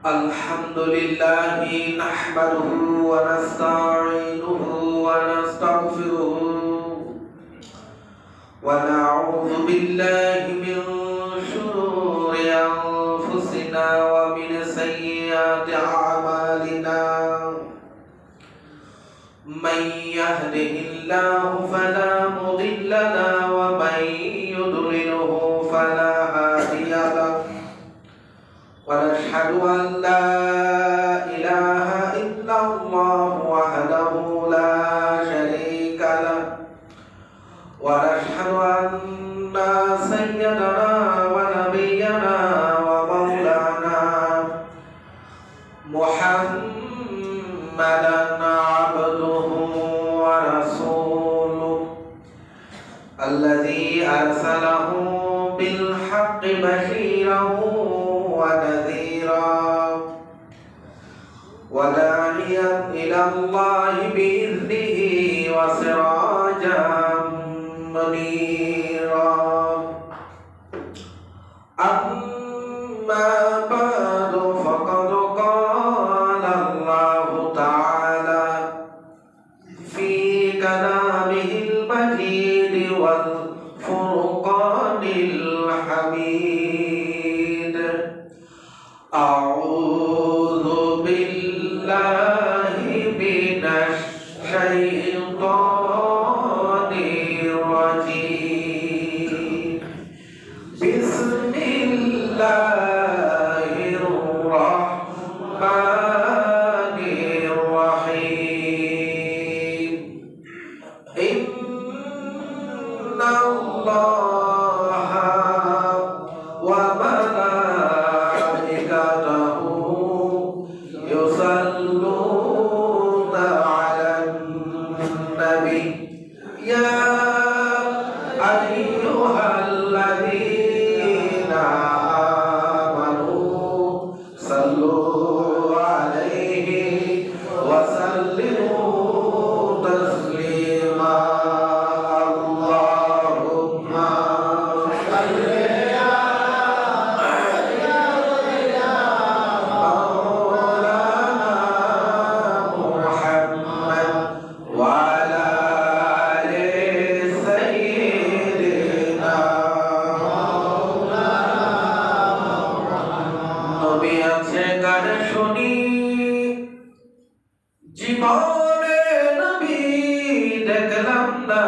Alhamdulillahi nahmaduhu wa nasta'inuhu wa nastaghfiruh wa na'udzu billahi min shururi anfusina wa min sayyiati a'malina man yahdihillahu fala mudilla lahu wa man yudlilhu fala hadiya lahu ونشهد أن لا إله إلا الله وحده لا شريك له ونشهد أن سيدنا ونبينا ومولانا محمدا عبده ورسوله الذي أرسله بالحق بشيرا ونذيرا وداعيا إلى الله بإذنه وسراجا منيرا أما بعد فقد قال الله تعالى في كلامه المجيد والفرقان الحميد أعوذ بالله من الشيطان الرجيم بسم الله الرحمن الرحيم إن الله وملائكته يصلون على النبي يا أيها الذين آمنوا صلوا عليه وسلموا تسليما اللهم صل জীবনে নবী দেখলাম না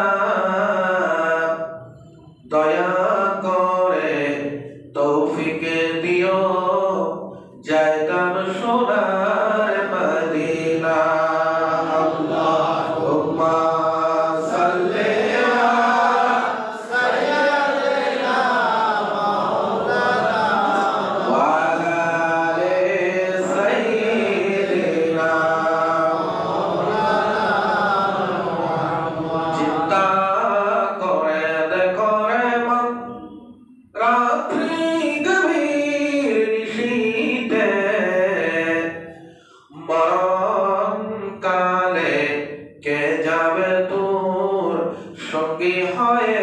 দয়া করে তৌফিক দিও যাইতাম সোনার মদিনা আল্লাহুম্মা সাল্লি সঙ্গী হয়ে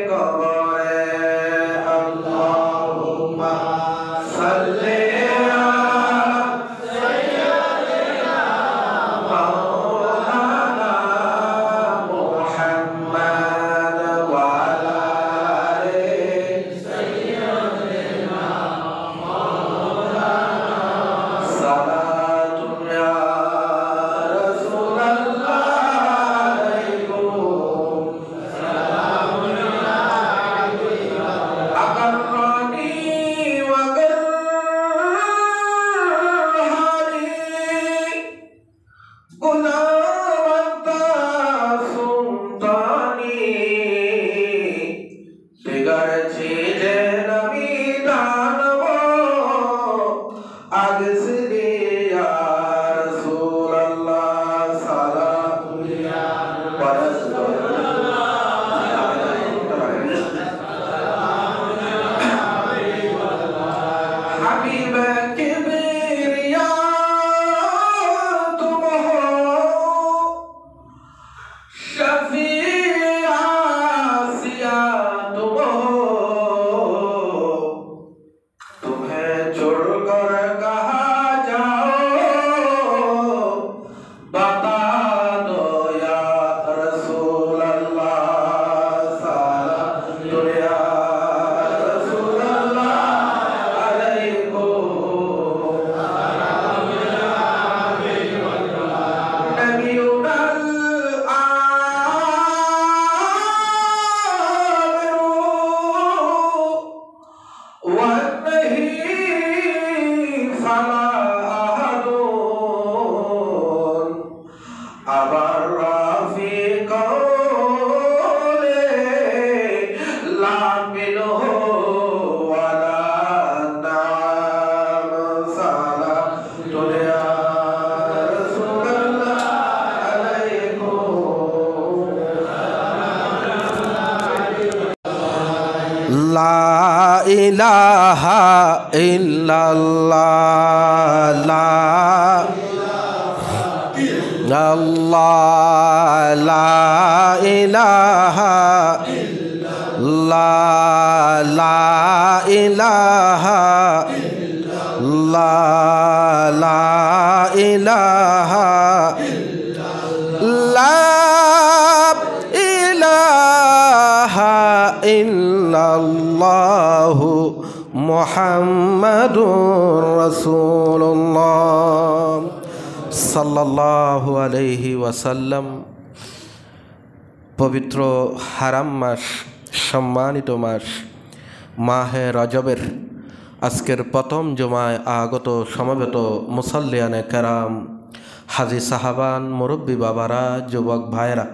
কবরে আল্লাহুম্মা সাল্লি ইলাহা ইল্লাল্লাহ লা আল্লাহ লা ইলাহা লা ইলাহা লা ইলাহা লা ইলাহা ইল্লাল্লাহু মুহাম্মাদুর রাসূলুল্লাহ সাল্লাল্লাহু আলাইহি ওয়াসাল্লাম। পবিত্র হারাম মাস, সম্মানিত মাস মাহে রজবের আজকের প্রথম জুমায় আগত সমবেত মুসাল্লিয়ানে কেরাম, হাজি সাহাবান, মুরব্বী বাবারা, যুবক ভাইরা,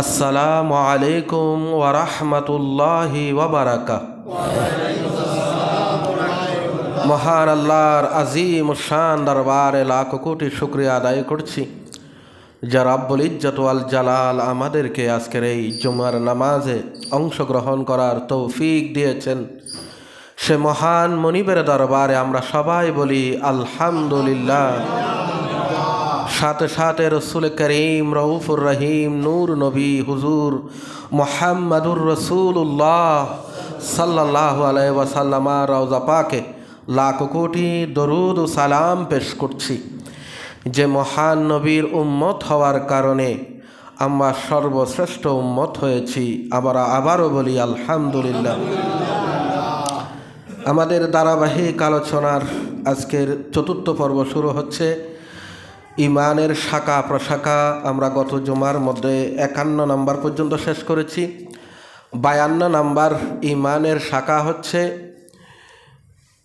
আসসালামু আলাইকুম ওয়া রাহমাতুল্লাহি ওয়া বারাকাতুহু। মহান আল্লাহর আজিম শান দরবারে লাখ কোটি শুকরিয়া আদায় করছি, যা রাব্বুল ইজ্জত ওয়াল জালাল আমাদেরকে আজকের এই জুমার নামাজে অংশগ্রহণ করার তৌফিক দিয়েছেন। সে মহান মনিবের দরবারে আমরা সবাই বলি আলহামদুলিল্লাহ। সাথে সাথে রসুল করিম রউফুর রহিম নূর নবী হুজুর মুহাম্মাদুর রাসূলুল্লাহ সাল্লাল্লাহু আলাইহি ওয়াসাল্লামের রওজা পাকে লাখ কোটি দরুদ ও সালাম পেশ করছি, যে মহান নবীর উম্মত হওয়ার কারণে আমরা সর্বশ্রেষ্ঠ উম্মত হয়েছি। আমরা আবারও বলি আলহামদুলিল্লাহ। আমাদের ধারাবাহিক আলোচনার আজকের চতুর্থ পর্ব শুরু হচ্ছে ইমানের শাখা প্রশাখা। আমরা গত জুমার মধ্যে 51 নাম্বার পর্যন্ত শেষ করেছি। 52 নাম্বার ইমানের শাখা হচ্ছে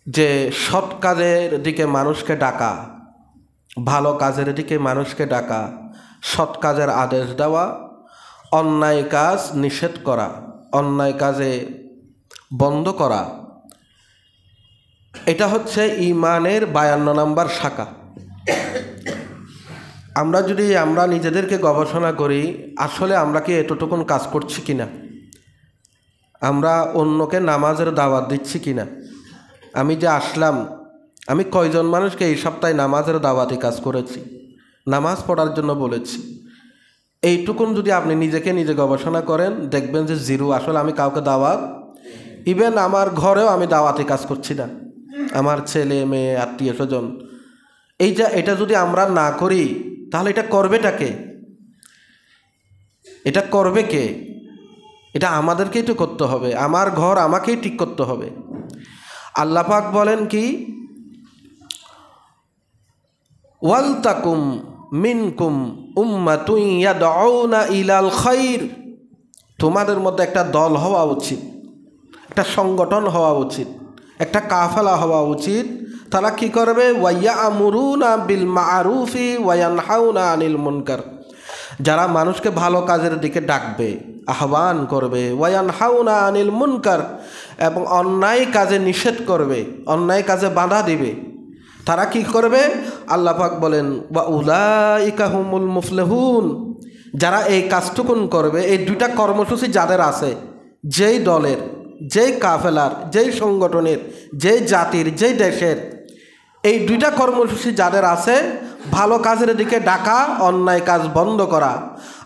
যে সৎ কাজের দিকে মানুষকে ডাকা, ভালো কাজের দিকে মানুষকে ডাকা, সৎ কাজের আদেশ দেওয়া, অন্যায় কাজ নিষেধ করা, অন্যায় কাজে বন্ধ করা। এটা হচ্ছে ইমানের 52 নাম্বার শাখা। আমরা নিজেদেরকে গবেষণা করি, আসলে আমরা কি এতটুকুন কাজ করছি কিনা, আমরা অন্যকে নামাজের দাওয়াত দিচ্ছি কিনা। আমি যে আসলাম, আমি কয়জন মানুষকে এই সপ্তাহে নামাজের দাওয়াতি কাজ করেছি, নামাজ পড়ার জন্য বলেছি। এইটুকুন যদি আপনি নিজেকে নিজে গবেষণা করেন, দেখবেন যে জিরো। আসলে আমি কাউকে দাওয়াত, ইভেন আমার ঘরেও আমি দাওয়াতি কাজ করছি না, আমার ছেলে মেয়ে আত্মীয় স্বজন। এটা যদি আমরা না করি তাহলে এটা করবেটা কে? এটা করবে কে? এটা আমাদেরকেই তো করতে হবে। আমার ঘর আমাকেই ঠিক করতে হবে। আল্লাহ পাক বলেন কি, ওয়ালতাকুম মিনকুম উম্মাতুন ইয়াদউনা ইলাল খাইর। তোমাদের মধ্যে একটা দল হওয়া উচিত, একটা সংগঠন হওয়া উচিত, একটা কাফেলা হওয়া উচিত। তারা কি করবে? ওয়ায়ামুরুনা বিল মারুফি ওয়ায়ানহাউনা আনিল মুনকার। যারা মানুষকে ভালো কাজের দিকে ডাকবে, আহ্বান করবে, ওয়ায়ানহাউনা আনিল মুনকার, এবং অন্যায় কাজে নিষেধ করবে, অন্যায় কাজে বাধা দিবে। তারা কি করবে? আল্লাহ পাক বলেন ওয়া উলাইকা হুমুল মুফলিহুন। যারা এই কাজটুকুন করবে, এই দুইটা কর্মসূচি যাদের আছে, যেই দলের, যেই কাফেলার, যেই সংগঠনের, যেই জাতির, যেই দেশের, এই দুইটা কর্মসূচি যাদের আছে, ভালো কাজের দিকে ডাকা, অন্যায় কাজ বন্ধ করা,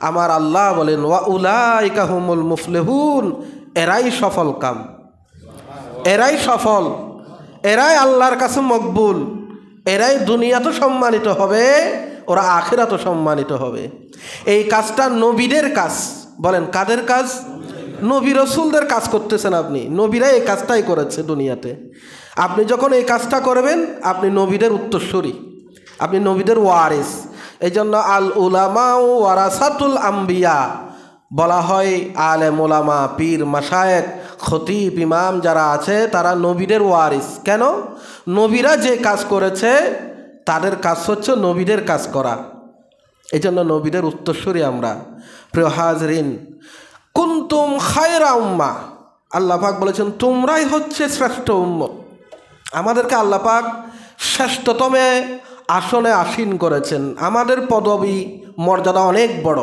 আমার আল্লাহ বলেন ওয়া উলাইকা হুমুল মুফলিহুন। এরাই সফল কাম, এরাই সফল, এরাই আল্লাহর কাছে মকবুল, এরাই দুনিয়াতে সম্মানিত হবে, ওরা আখিরাতে সম্মানিত হবে। এই কাজটা নবীদের কাজ। বলেন কাদের কাজ? নবী রসুলদের কাজ করতেছেন আপনি। নবীরা এই কাজটাই করেছে দুনিয়াতে। আপনি যখন এই কাজটা করবেন, আপনি নবীদের উত্তরসূরি, আপনি নবীদের ওয়ারিস। এই জন্য আল উলামা ওয়ারাসাতুল আম্বিয়া বলা হয়। আলেম ওলামা, পীর, মাশায়েখ, খতিব, ইমাম যারা আছে, তারা নবীদের ওয়ারিস। কেন? নবীরা যে কাজ করেছে তাদের কাজ হচ্ছে নবীদের কাজ করা। এই জন্য নবীদের উত্তরসূরি আমরা। প্রিয় হাজরিন, কুনতুম খায়রা উম্মাহ, আল্লাহ পাক বলেছেন তোমরাই হচ্ছে শ্রেষ্ঠ উম্মত। আমাদেরকে আল্লাহ পাক শ্রেষ্ঠতম আসনে আসীন করেছেন। আমাদের পদবী মর্যাদা অনেক বড়।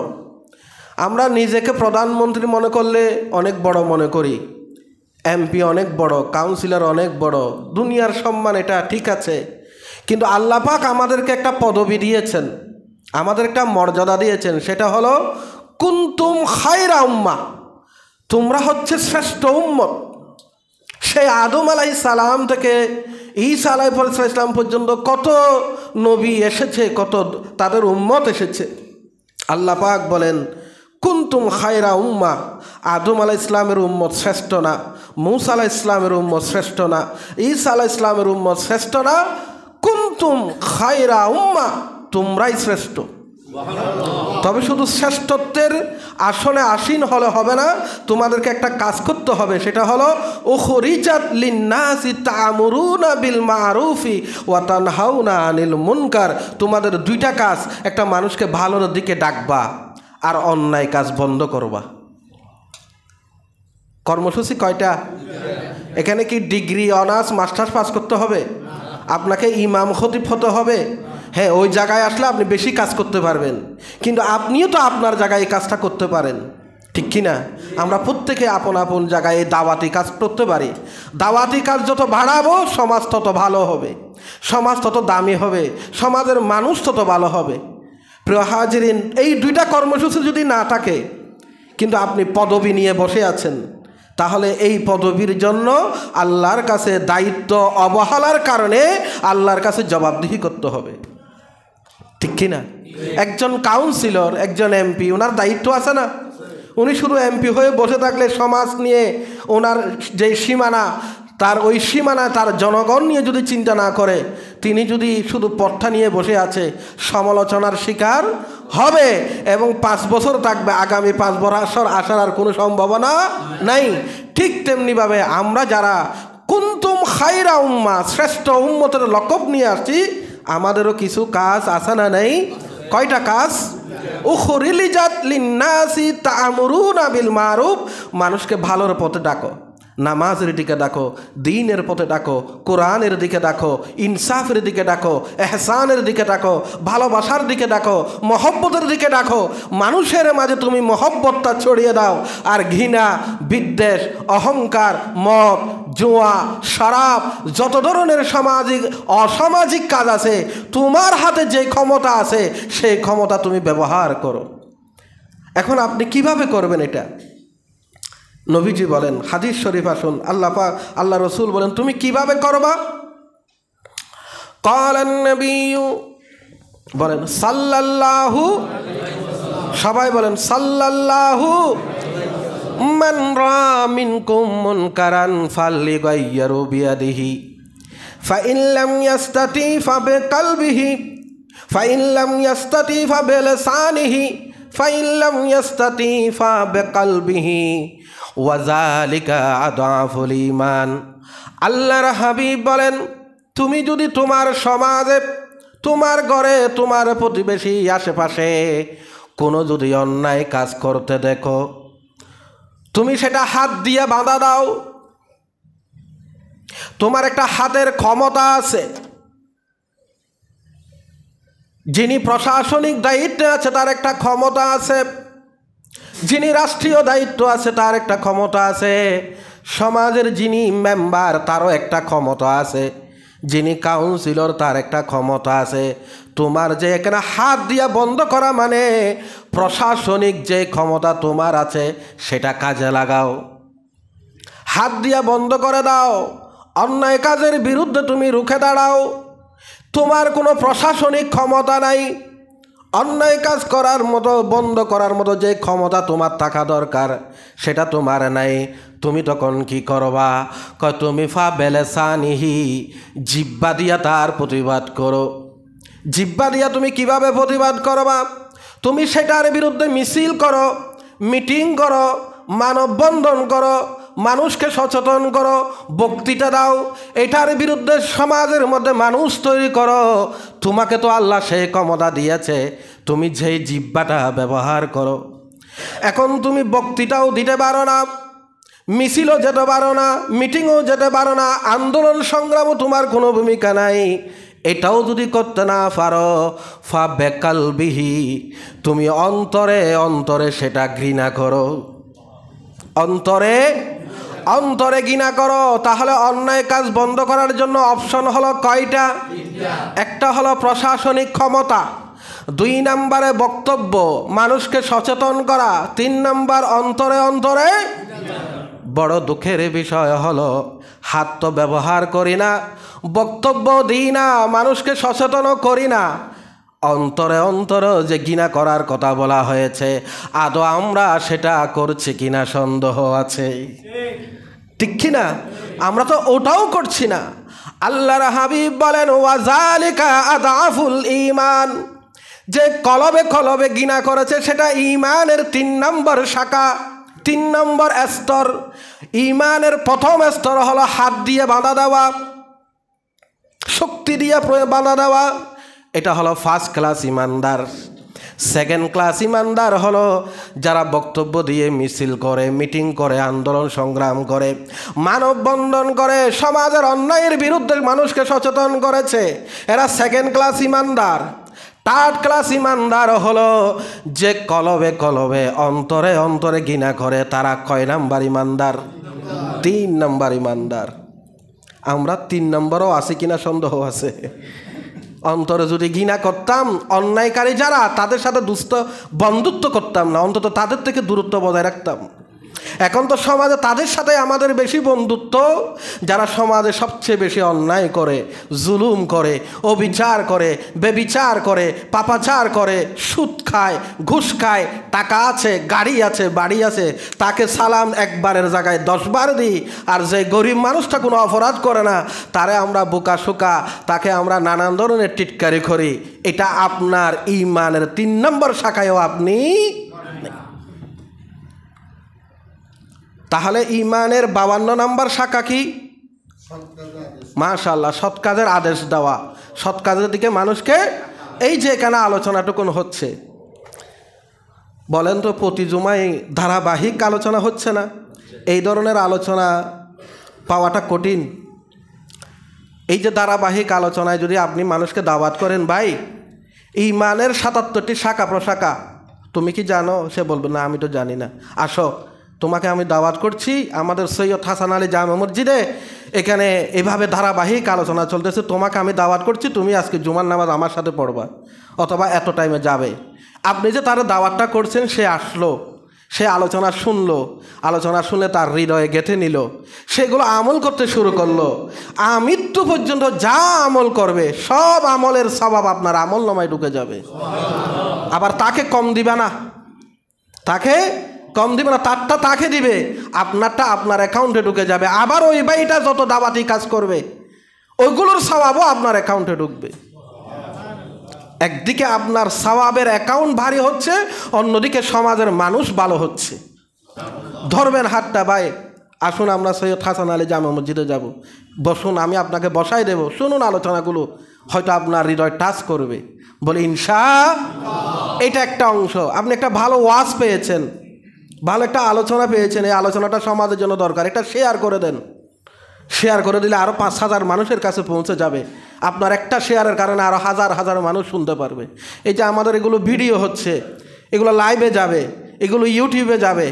আমরা নিজেকে প্রধানমন্ত্রী মনে করলে অনেক বড় মনে করি। এমপি অনেক বড়, কাউন্সিলর অনেক বড়, দুনিয়ার সম্মান, এটা ঠিক আছে। কিন্তু আল্লাহ পাক আমাদেরকে একটা পদবি দিয়েছেন, আমাদের একটা মর্যাদা দিয়েছেন, সেটা হলো কুনতুম খায়রা উম্মাহ, তোমরা হচ্ছে শ্রেষ্ঠ উম্মত। সেই আদম আলাইহিস সালাম থেকে ঈসা আলাইহিস সালাম পর্যন্ত কত নবী এসেছে, কত তাদের উম্মত এসেছে। আল্লাহ পাক বলেন কুনতুম খায়রা উম্মাহ, আদম আলাইহিস ইসলামের উম্মত শ্রেষ্ঠ না, মূসা আলাইহিস ইসলামের উম্মত শ্রেষ্ঠ না, ঈসা আলাইহিস ইসলামের উম্মত শ্রেষ্ঠ না, কুনতুম খায়রা উম্মাহ, তোমরাই শ্রেষ্ঠ। তবে শুধু শ্রেষ্ঠত্বের আসনে আসীন হলে হবে না, তোমাদেরকে একটা কাজ করতে হবে, সেটা হলো উখরিজাত লিন্নাসি তা'মুরুনা বিল মা'রুফি ওয়া তানহাউনা আনিল মুনকার। তোমাদের দুইটা কাজ, একটা মানুষকে ভালোর দিকে ডাকবা আর অন্যায় কাজ বন্ধ করবা। কর্মসূচি কয়টা? এখানে কি ডিগ্রি, অনার্স, মাস্টার্স পাস করতে হবে? আপনাকে ইমাম খতিব হতে হবে? হ্যাঁ, ওই জায়গায় আসলে আপনি বেশি কাজ করতে পারবেন, কিন্তু আপনিও তো আপনার জায়গায় এই কাজটা করতে পারেন, ঠিক কি না? আমরা প্রত্যেকে আপন আপন জায়গায় এই দাওয়াতি কাজ করতে পারি। দাওয়াতি কাজ যত বাড়াবো সমাজ তত ভালো হবে, সমাজ তত দামি হবে, সমাজের মানুষ তত ভালো হবে। প্রিয় হাজিরিন, এই দুইটা কর্মসূচি যদি না থাকে, কিন্তু আপনি পদবি নিয়ে বসে আছেন, তাহলে এই পদবীর জন্য আল্লাহর কাছে দায়িত্ব অবহেলার কারণে আল্লাহর কাছে জবাবদিহি করতে হবে, ঠিক কি না? একজন কাউন্সিলর, একজন এমপি, ওনার দায়িত্ব আছে না? উনি শুধু এমপি হয়ে বসে থাকলে সমাজ নিয়ে ওনার যে সীমানা, তার ওই সীমানা তার জনগণ নিয়ে যদি চিন্তা না করে, তিনি যদি শুধু পথটা নিয়ে বসে আছে, সমালোচনার শিকার হবে এবং 5 বছর থাকবে, আগামী 5 বছর আসার আর কোনো সম্ভাবনা নাই। ঠিক তেমনিভাবে আমরা যারা কুনতুম খায়রা উম্মাহ, শ্রেষ্ঠ উম্মতের লকব নিয়ে আসছি, আমাদেরও কিছু কাজ আছে না নেই? কয়টা কাজ? উখরিজাত লিন্নাসি তা'মুরুনা বিল মা'রুফ, মানুষকে ভালোর পথে ডাকো, নামাজের দিকে ডাকো, দ্বীনের পথে ডাকো, কোরআনের দিকে ডাকো, ইনসাফের দিকে ডাকো, এহসানের দিকে ডাকো, ভালোবাসার দিকে ডাকো, মহব্বতের দিকে ডাকো। মানুষের মাঝে তুমি মহব্বতটা ছড়িয়ে দাও, আর ঘৃণা, বিদ্বেষ, অহংকার, মদ, জুয়া, শরাব, যত ধরনের সামাজিক অসামাজিক কাজ আছে, তোমার হাতে যে ক্ষমতা আছে সেই ক্ষমতা তুমি ব্যবহার করো। এখন আপনি কিভাবে করবেন এটা? নবীজি বলেন, হাদিস শরীফ আসুন, আল্লাহ রসুল বলেন তুমি কিভাবে করবা? ক্বালান নবিয়্যু, বলেন সাল্লাল্লাহু, সবাই বলেন সাল্লাল্লাহু, মান রা মিনকুম মুনকারান ফালইগাইয়িরু বিয়াদিহি ফাইন লাম ইয়াস্তাতি ফাবিকলবিহি ফাইন লাম ইয়াস্তাতি ফাবিলিসানিহি ফাইন লাম ইয়াস্তাতি ফাবিকলবিহি ওয়াজালিকা আদাফুল ঈমান। আল্লাহর হাবিব বলেন, তুমি যদি তোমার সমাজে, তোমার ঘরে, তোমার প্রতিবেশী, আশেপাশে কোনো যদি অন্যায় কাজ করতে দেখো, তুমি সেটা হাত দিয়ে বাধা দাও। তোমার একটা হাতের ক্ষমতা আছে, যিনি প্রশাসনিক দায়িত্বে আছে তার একটা ক্ষমতা আছে, যিনি রাষ্ট্রীয় দায়িত্ব আছে তার একটা ক্ষমতা আছে, সমাজের যিনি মেম্বার তারও একটা ক্ষমতা আছে, যিনি কাউন্সিলর তার একটা ক্ষমতা আছে। তোমার যে এখানে হাত দিয়া বন্ধ করা মানে প্রশাসনিক যে ক্ষমতা তোমার আছে সেটা কাজে লাগাও, হাত দিয়া বন্ধ করে দাও, অন্যায় কাজের বিরুদ্ধে তুমি রুখে দাঁড়াও। তোমার কোনো প্রশাসনিক ক্ষমতা নাই, অন্যায় কাজ করার মতো, বন্ধ করার মতো যে ক্ষমতা তোমার থাকা দরকার সেটা তোমার নাই। তুমি তখন কি করবা? তুমি ফাবিলিসানিহি, জিহ্বা দিয়া তার প্রতিবাদ করো। জিহ্বা দিয়া তুমি কিভাবে প্রতিবাদ করবা? তুমি সেটার বিরুদ্ধে মিছিল করো, মিটিং করো, মানববন্ধন করো, মানুষকে সচেতন করো, বক্তৃতা দাও, এটার বিরুদ্ধে সমাজের মধ্যে মানুষ তৈরি করো। তোমাকে তো আল্লাহ সেই ক্ষমতা দিয়েছে, তুমি যেই জিহ্বাটা ব্যবহার করো। এখন তুমি বক্তৃতাও দিতে পারো না, মিছিলও যেতে পারো না, মিটিংও যেতে পারো না, আন্দোলন সংগ্রামও তোমার কোনো ভূমিকা নাই। এটাও যদি করতে না পারো, ফাবিকলবিহি, তুমি অন্তরে অন্তরে সেটা ঘৃণা করো, অন্তরে অন্তরে ঘৃণা করো। তাহলে অন্যায় কাজ বন্ধ করার জন্য অপশন হলো কয়টা? একটা হলো প্রশাসনিক ক্ষমতা, 2 নম্বরে বক্তব্য, মানুষকে সচেতন করা, 3 নম্বর অন্তরে অন্তরে। বড় দুঃখের বিষয় হলো হাত তো ব্যবহার করি না, বক্তব্য দিই না, মানুষকে সচেতনও করি না, অন্তরে অন্তরে যে ঘৃণা করার কথা বলা হয়েছে আদৌ আমরা সেটা করছি কিনা সন্দেহ আছে, ঠিক কিনা? আমরা তো ওটাও করছি না। আল্লাহর হাবিব বলেন ওয়াজালিকা আদাফুল ঈমান, যে কলবে কলবে ঘৃণা করেছে সেটা ঈমানের 3 নম্বর শাখা, 3 নম্বর স্তর। ঈমানের প্রথম স্তর হলো হাত দিয়ে বাঁধা দেওয়া, শক্তি দিয়ে বাঁধা দেওয়া, এটা হলো ফার্স্ট ক্লাস ইমানদার। সেকেন্ড ক্লাস ইমানদার হলো যারা বক্তব্য দিয়ে মিছিল করে, মিটিং করে, আন্দোলন সংগ্রাম করে, মানববন্ধন করে, সমাজের অন্যায়ের বিরুদ্ধে মানুষকে সচেতন করেছে, এরা সেকেন্ড ক্লাস ইমানদার। থার্ড ক্লাস ইমানদার হলো যে কলবে কলবে অন্তরে অন্তরে ঘৃণা করে, তারা কয় নাম্বার ইমানদার? 3 নম্বর ইমানদার। আমরা 3 নম্বরও আছি কিনা সন্দেহ আছে। অন্তরে যদি ঘৃণা করতাম, অন্যায়কারী যারা তাদের সাথে বন্ধুত্ব করতাম না, অন্তত তাদের থেকে দূরত্ব বজায় রাখতাম। এখন তো সমাজে তাদের সাথে আমাদের বেশি বন্ধুত্ব, যারা সমাজে সবচেয়ে বেশি অন্যায় করে, জুলুম করে, অবিচার করে, বেবিচার করে, পাপাচার করে, সুদ খায়, ঘুষ খায়, টাকা আছে, গাড়ি আছে, বাড়ি আছে, তাকে সালাম একবারের জায়গায় 10 বার দিই। আর যে গরিব মানুষটা কোনো অপরাধ করে না তারে আমরা বোকা শোকা, তাকে আমরা নানান ধরনের টিটকারি করি। এটা আপনার ঈমানের 3 নম্বর শাখায়ও আপনি। তাহলে ঈমানের 52 নম্বর শাখা কি? মাশাআল্লাহ, সৎ কাজের আদেশ দেওয়া, সৎ কাজের দিকে মানুষকে। এই যে এখানে আলোচনাটুকুন হচ্ছে, বলেন তো প্রতি জুমায় ধারাবাহিক আলোচনা হচ্ছে না? এই ধরনের আলোচনা পাওয়াটা কঠিন। এই যে ধারাবাহিক আলোচনায় যদি আপনি মানুষকে দাওয়াত করেন, ভাই ঈমানের 77টি শাখা প্রশাখা তুমি কি জানো? সে বলবে না আমি তো জানি না। আসো, তোমাকে আমি দাওয়াত করছি আমাদের সৈয়দ হাসান আলী জামে মসজিদে, এখানে এভাবে ধারাবাহিক আলোচনা চলতেছে, তোমাকে আমি দাওয়াত করছি, তুমি আজকে জুমার নামাজ আমার সাথে পড়বা, অথবা এত টাইমে যাবে। আপনি যে তার দাওয়াতটা করছেন, সে আসলো, সে আলোচনা শুনলো, আলোচনা শুনে তার হৃদয়ে গেঁথে নিল, সেগুলো আমল করতে শুরু করলো। মৃত্যু পর্যন্ত যা আমল করবে সব আমলের সওয়াব আপনার আমল নামায় ঢুকে যাবে। আবার তাকে কম দিবে না, তাকে কম দিবে না, তারটা তাকে দিবে, আপনারটা আপনার অ্যাকাউন্টে ঢুকে যাবে। আবার ওই ভাইটা যত দাওয়াতি কাজ করবে ওইগুলোর সওয়াবও আপনার অ্যাকাউন্টে ঢুকবে। একদিকে আপনার সওয়াবের অ্যাকাউন্ট ভারী হচ্ছে, অন্যদিকে সমাজের মানুষ ভালো হচ্ছে। ধরবেন হাতটা, ভাই আসুন আমরা সৈয়দ হাসান আলী জামে মসজিদে যাব, বসুন, আমি আপনাকে বসাই দেব, শুনুন আলোচনাগুলো, হয়তো আপনার হৃদয় টাচ করবে। বলে ইনশাআল্লাহ। এটা একটা অংশ। আপনি একটা ভালো ওয়াজ পেয়েছেন, ভালো একটা আলোচনা পেয়েছেন, এই আলোচনাটা সমাজের জন্য দরকার, এটা শেয়ার করে দেন। শেয়ার করে দিলে আরও 5,000 মানুষের কাছে পৌঁছে যাবে। আপনার একটা শেয়ারের কারণে আরও হাজার হাজার মানুষ শুনতে পারবে। এই যে আমাদের এগুলো ভিডিও হচ্ছে, এগুলো লাইভে যাবে, এগুলো ইউটিউবে যাবে।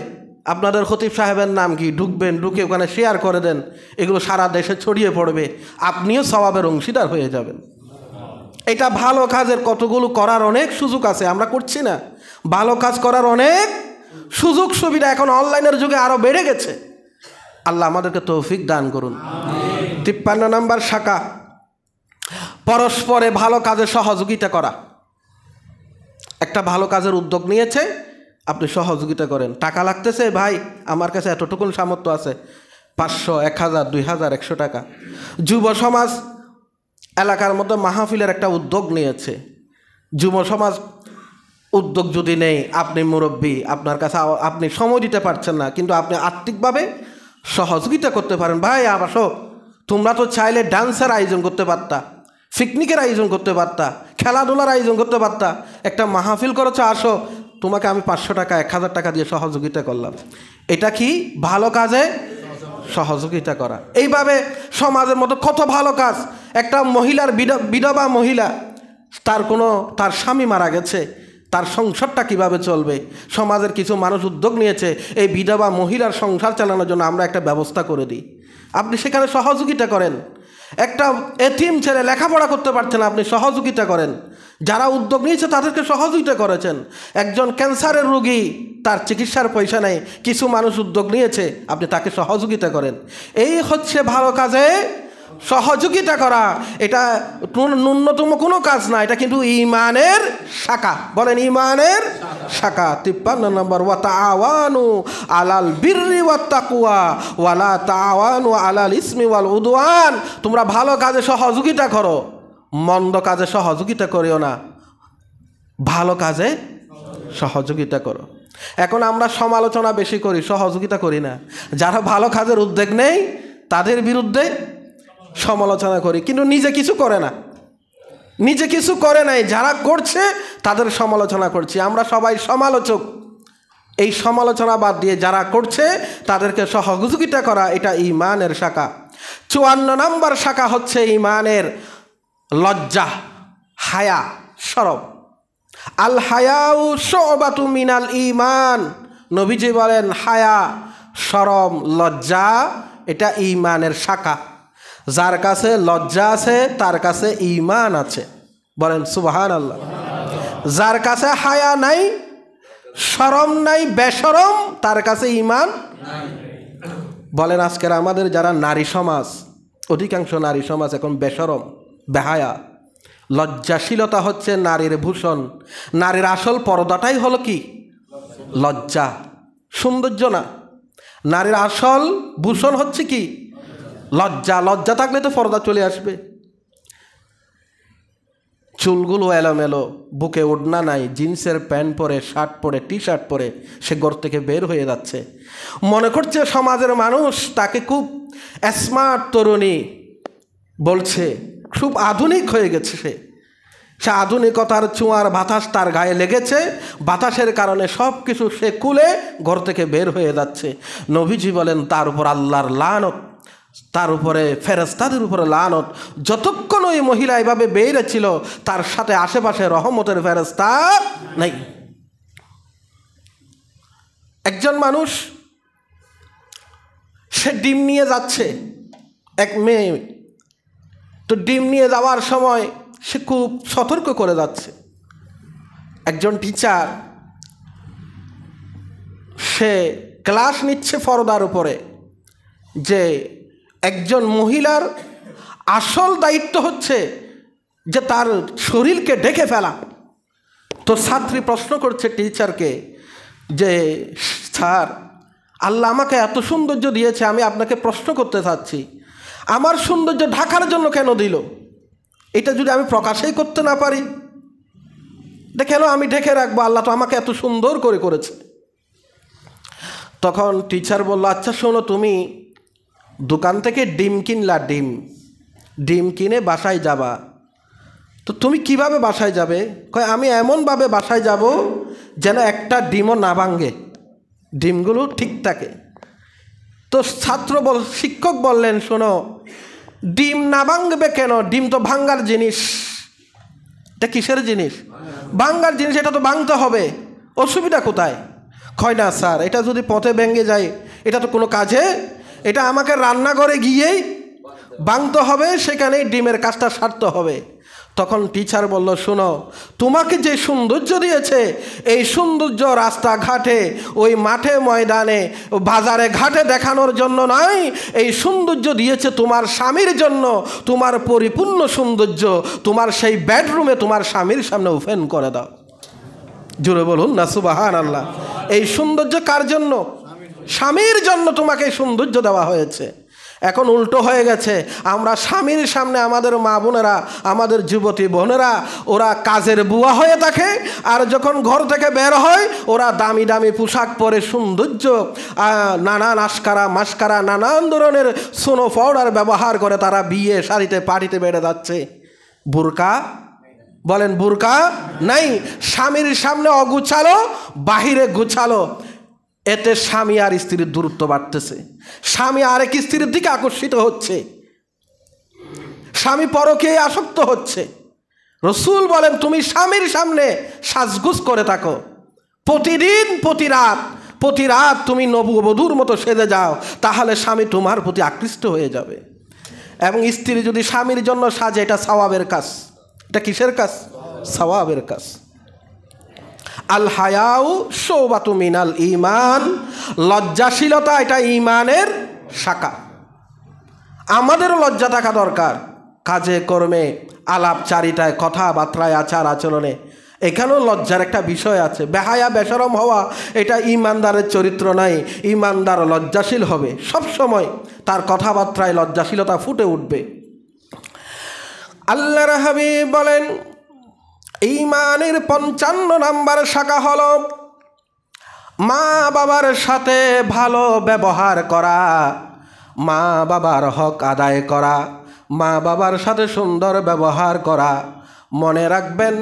আপনাদের খতিব সাহেবের নাম কি? ঢুকবেন, ঢুকে ওখানে শেয়ার করে দেন, এগুলো সারা দেশে ছড়িয়ে পড়বে, আপনিও সওয়াবের অংশীদার হয়ে যাবেন। এটা ভালো কাজের কতগুলো করার অনেক সুযোগ আছে, আমরা করছি না। ভালো কাজ করার অনেক সুযোগ সুবিধা এখন অনলাইনের যুগে আরও বেড়ে গেছে। আল্লাহ আমাদেরকে তৌফিক দান করুন। 53 নম্বর শাখা, পরস্পরে ভালো কাজে সহযোগিতা করা। একটা ভালো কাজের উদ্যোগ নিয়েছে, আপনি সহযোগিতা করেন। টাকা লাগতেছে, ভাই আমার কাছে এতটুকুন সামর্থ্য আছে, 500, 1000, 2000, 100 টাকা। যুব সমাজ এলাকার মধ্যে মাহফিলের একটা উদ্যোগ নিয়েছে। যুব সমাজ উদ্যোগ যদি নেই, আপনি মুরব্বী, আপনার কাছে আপনি সময় দিতে পারছেন না, কিন্তু আপনি আর্থিকভাবে সহযোগিতা করতে পারেন। ভাই আসো, তোমরা তো চাইলে ডান্সের আয়োজন করতে পারতা, পিকনিকের আয়োজন করতে পারতা, খেলাধুলার আয়োজন করতে পারতা, একটা মাহফিল করেছো, আসো, তোমাকে আমি 500 টাকা 1000 টাকা দিয়ে সহযোগিতা করলাম। এটা কি? ভালো কাজে সহযোগিতা করা। এইভাবে সমাজের মধ্যে কত ভালো কাজ। একটা মহিলার বিধবা মহিলা, তার স্বামী মারা গেছে, তার সংসারটা কিভাবে চলবে। সমাজের কিছু মানুষ উদ্যোগ নিয়েছে এই বিধবা মহিলার সংসার চালানোর জন্য আমরা একটা ব্যবস্থা করে দিই, আপনি সেখানে সহযোগিতা করেন। একটা এতিম ছেলে লেখাপড়া করতে পারছে না, আপনি সহযোগিতা করেন। যারা উদ্যোগ নিয়েছে তাদেরকে সহযোগিতা করেছেন। একজন ক্যান্সারের রোগী, তার চিকিৎসার পয়সা নেই, কিছু মানুষ উদ্যোগ নিয়েছে, আপনি তাকে সহযোগিতা করেন। এই হচ্ছে ভালো কাজে সহযোগিতা করা। এটা ন্যূনতম কোনো কাজ না, এটা কিন্তু ঈমানের শাখা। বলেন ঈমানের শাখা। 53 নম্বর, ওয়া তাআওয়ানু আলাল বিররি ওয়াত তাকওয়া ওয়া লা তাআওয়ানু আলাল ইসমি ওয়াল উদওয়ান। তোমরা ভালো কাজে সহযোগিতা করো, মন্দ কাজে সহযোগিতা করিও না, ভালো কাজে সহযোগিতা করো। এখন আমরা সমালোচনা বেশি করি, সহযোগিতা করি না। যারা ভালো কাজের উদ্যোগ নেই তাদের বিরুদ্ধে সমালোচনা করি, কিন্তু নিজে কিছু করে না, নিজে কিছু করে নাই, যারা করছে তাদের সমালোচনা করছি। আমরা সবাই সমালোচক। এই সমালোচনা বাদ দিয়ে যারা করছে তাদেরকে সহযোগিতা করা, এটা ঈমানের শাখা। 54 নম্বর শাখা হচ্ছে ঈমানের লজ্জা, হায়া, শরম। আল হায়াউ শুবাতু মিনাল ঈমান। নবীজি বলেন হায়া, শরম, লজ্জা এটা ঈমানের শাখা। যার কাছে লজ্জা আছে তার কাছে ঈমান আছে। বলেন সুবহানাল্লাহ। যার কাছে হায়া নাই, শরম নাই, বেশরম, তার কাছে ঈমান নাই। বলেন আজকের আমাদের যারা নারী সমাজ, অধিকাংশ নারী সমাজ এখন বেশরম, বেহায়া। লজ্জাশীলতা হচ্ছে নারীর ভূষণ। নারীর আসল পর্দাটাই হলো কি? লজ্জা, সৌন্দর্য না। নারীর আসল ভূষণ হচ্ছে কি? লজ্জা। লজ্জা থাকলে তো পর্দা চলে আসবে। চুলগুলো এলোমেলো, বুকে ওড়না নাই, জিন্সের প্যান্ট পরে, শার্ট পরে, টি শার্ট পরে সে ঘর থেকে বের হয়ে যাচ্ছে। মনে করছে সমাজের মানুষ তাকে খুব স্মার্ট তরুণী বলছে, খুব আধুনিক হয়ে গেছে সে। সে আধুনিকতার ছোঁয়ার বাতাস তার গায়ে লেগেছে, বাতাসের কারণে সব কিছু সে খুলে ঘর থেকে বের হয়ে যাচ্ছে। নবীজি বলেন তার উপর আল্লাহর লানত, তার উপরে ফেরেশতাদের উপরে লানত। যতক্ষণ ওই মহিলা এভাবে বেরিয়েছিল তার সাথে আশেপাশে রহমতের ফেরেশতা নাই। একজন মানুষ সে ডিম নিয়ে যাচ্ছে, এক মেয়ে, তো ডিম নিয়ে যাওয়ার সময় সে খুব সতর্ক করে যাচ্ছে। একজন টিচার সে ক্লাস নিচ্ছে পর্দার উপরে যে একজন মহিলার আসল দায়িত্ব হচ্ছে যে তার শরীরকে ঢেকে ফেলা। তো ছাত্রী প্রশ্ন করছে টিচারকে যে স্যার, আল্লাহ আমাকে এত সৌন্দর্য দিয়েছে, আমি আপনাকে প্রশ্ন করতে চাচ্ছি আমার সৌন্দর্য ঢাকার জন্য কেন দিল? এটা যদি আমি প্রকাশেই করতে না পারি, কেন আমি ঢেকে রাখবো? আল্লাহ তো আমাকে এত সুন্দর করে করেছে। তখন টিচার বলল, আচ্ছা শোনো, তুমি দোকান থেকে ডিম কিনলা, ডিম কিনে বাসায় যাবা, তো তুমি কিভাবে বাসায় যাবে? কয় আমি এমনভাবে বাসায় যাব যেন একটা ডিমও না ভাঙে, ডিমগুলো ঠিক থাকে। তো শিক্ষক বললেন, শোনো, ডিম না ভাঙবে কেন? ডিম তো ভাঙ্গার জিনিস। এটা কিসের জিনিস? ভাঙ্গার জিনিস, এটা তো ভাঙতে হবে, অসুবিধা কোথায়? কয় না স্যার, এটা যদি পথে ভেঙে যায় এটা তো কোনো কাজে, এটা আমাকে রান্নাঘরে গিয়েই ভাঙতে হবে, সেখানেই ডিমের কাজটা সারতে হবে। তখন টিচার বলল, শোনো, তোমাকে যে সৌন্দর্য দিয়েছে এই সৌন্দর্য রাস্তাঘাটে, ওই মাঠে ময়দানে, বাজারে ঘাটে দেখানোর জন্য নয়, এই সৌন্দর্য দিয়েছে তোমার স্বামীর জন্য। তোমার পরিপূর্ণ সৌন্দর্য তোমার সেই বেডরুমে তোমার স্বামীর সামনে ওপেন করে দাও। জোরে বলুন না সুবহানাল্লাহ। এই সৌন্দর্য কার জন্য? স্বামীর জন্য তোমাকে এই সৌন্দর্য দেওয়া হয়েছে। এখন উল্টো হয়ে গেছে, আমরা স্বামীর সামনে আমাদের মা বোনেরা, আমাদের যুবতী বোনেরা ওরা কাজের বুয়া হয়ে থাকে, আর যখন ঘর থেকে বের হয় ওরা দামি দামি পোশাক পরে সৌন্দর্য, নানান আস্কারা মাস্কারা, নানান ধরনের সোনো পাউডার ব্যবহার করে তারা বিয়ে শাড়িতে পার্টিতে বেড়ে যাচ্ছে। বুরকা, বলেন বুরকা নাই। স্বামীর সামনে অগুছালো, বাহিরে গুছালো। এতে স্বামী আর স্ত্রীর দূরত্ব বাড়তেছে, স্বামী আরেক স্ত্রীর দিকে আকর্ষিত হচ্ছে, স্বামী পরকীয়ায় আসক্ত হচ্ছে। রসুল বলেন তুমি স্বামীর সামনে সাজগুজ করে থাকো, প্রতিদিন প্রতি রাত তুমি নববধূর মতো সেজে যাও, তাহলে স্বামী তোমার প্রতি আকৃষ্ট হয়ে যাবে। এবং স্ত্রী যদি স্বামীর জন্য সাজে, এটা সওয়াবের কাজ। এটা কিসের কাজ? সওয়াবের কাজ। আল হায়াউ শুবাতু মিনাল ঈমান, লজ্জাশীলতা এটা ঈমানের শাখা। আমাদেরও লজ্জা থাকা দরকার, কাজে কর্মে, আলাপচারিতায়, কথাবার্তায়, আচার আচরণে, এখানেও লজ্জার একটা বিষয় আছে। বেহায়া বেশরম হওয়া এটা ঈমানদারের চরিত্র নাই। ঈমানদার লজ্জাশীল হবে, সব সময় তার কথাবার্তায় লজ্জাশীলতা ফুটে উঠবে। আল্লাহর হাবিব বলেন ঈমানের 55 নম্বর শাখা হলো মা বাবার সাথে ভালো ব্যবহার করা, মা বাবার হক আদায় করা, মা বাবার সাথে সুন্দর ব্যবহার করা। মনে রাখবেন,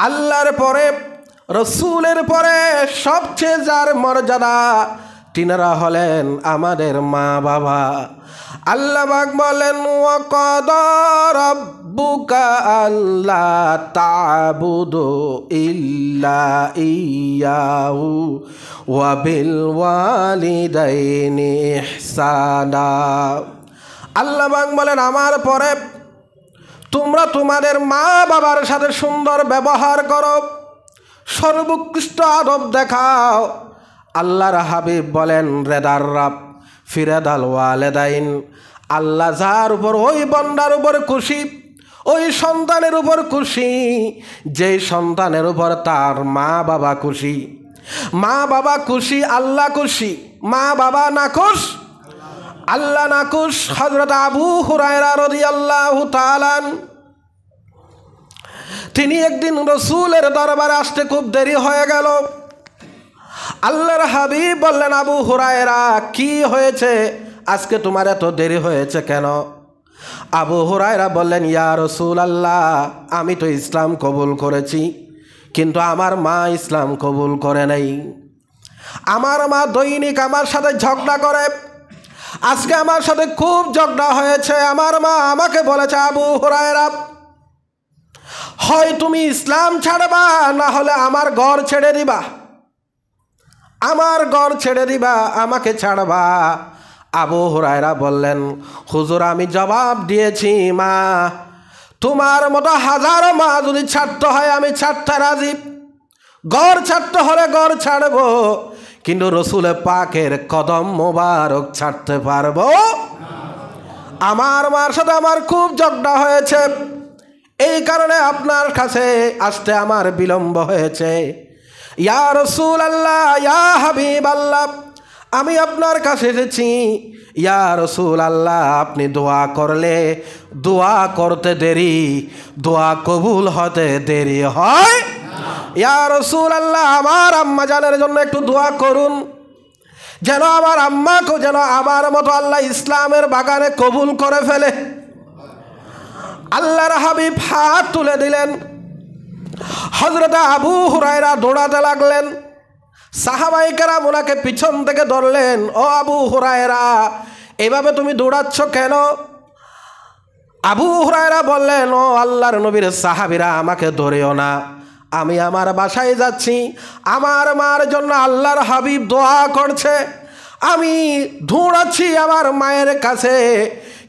আল্লাহর পরে, রসুলের পরে সবচেয়ে যার মর্যাদা, তিনারা হলেন আমাদের মা বাবা। আল্লাহ পাক বলেন ওয়াকাদা রাব্বুকা আল্লা তা'বুদু ইল্লা ইয়্যাহু ওয়া বিল ওয়ালিদাইনি ইহসানা। আল্লাহ পাক বলেন আমার পরে তোমরা তোমাদের মা বাবার সাথে সুন্দর ব্যবহার করো, সর্বোৎকৃষ্ট আদব দেখাও। আল্লাহর হাবিব বলেন রেদার রাব ফিরাদাল ওয়ালেদাইন, আল্লাহ যার উপর, ওই বান্দার উপর খুশি, ওই সন্তানের উপর খুশি যেই সন্তানের উপর তার মা বাবা খুশি। মা বাবা খুশি, আল্লাহ খুশি। মা বাবা নাখুশ, আল্লাহ নাখুশ। হযরত আবু হুরায়রা রাদিয়াল্লাহু তাআলা তিনি একদিন রসুলের দরবারে আসতে খুব দেরি হয়ে গেল। আল্লাহর হাবিব বললেন আবু হুরায়রা কি হয়েছে, আজকে তোমার এত দেরি হয়েছে কেন? আবু হুরায়রা বললেন ইয়া রাসূলুল্লাহ, আমি তো ইসলাম কবুল করেছি, কিন্তু আমার মা ইসলাম কবুল করে নাই। আমার মা দৈনিক আমার সাথে ঝগড়া করে, আজকে আমার সাথে খুব ঝগড়া হয়েছে। আমার মা আমাকে বলেছে আবু হুরায়রা, হয় তুমি ইসলাম ছাড়বা, না হলে আমার ঘর ছেড়ে দিবা, আমার ঘর ছেড়ে দিবা, আমাকে ছাড়বা। আবু হুরায়রা বললেন হুজুর আমি জবাব দিয়েছি, মা তোমার মতো হাজারো মা যদি ছাড়তে হয় আমি ছাড়তে রাজি, ঘর ছাড়তে হলে ঘর ছাড়বো, কিন্তু রসুল পাকের কদম মোবারক ছাড়তে পারবো? আমার মার সাথে আমার খুব ঝগড়া হয়েছে, এই কারণে আপনার কাছে আসতে আমার বিলম্ব হয়েছে। ইয়া রাসূলুল্লাহ, ইয়া হাবিবাল্লাহ, আমি আপনার কাছে এসেছি। ইয়া রাসূলুল্লাহ, আপনি দোয়া করলে দোয়া করতে দেরি, দোয়া কবুল হতে দেরি হয়। ইয়া রাসূলুল্লাহ, আমার আম্মা জানের জন্য একটু দোয়া করুন, যেন আমার আম্মাকে যেন আমার মতো আল্লাহ ইসলামের বাগানে কবুল করে ফেলে। আল্লাহর হাবিব হাত তুলে দিলেন। হযরত আবু হুরায়রা দৌড়াতে লাগলেন, সাহাবায়ে কেরাম ওনাকে পিছন থেকে ধরলেন। ও আবু হুরায়রা, এভাবে তুমি দৌড়াচ্ছ কেন? আবু হুরায়রা বললেন, ও আল্লাহর নবীর সাহাবীরা, আমাকে ধরেও না, আমি আমার বাসায় যাচ্ছি, আমার মার জন্য আল্লাহর হাবিব দোয়া করছে, আমি দৌড়াচ্ছি আমার মায়ের কাছে।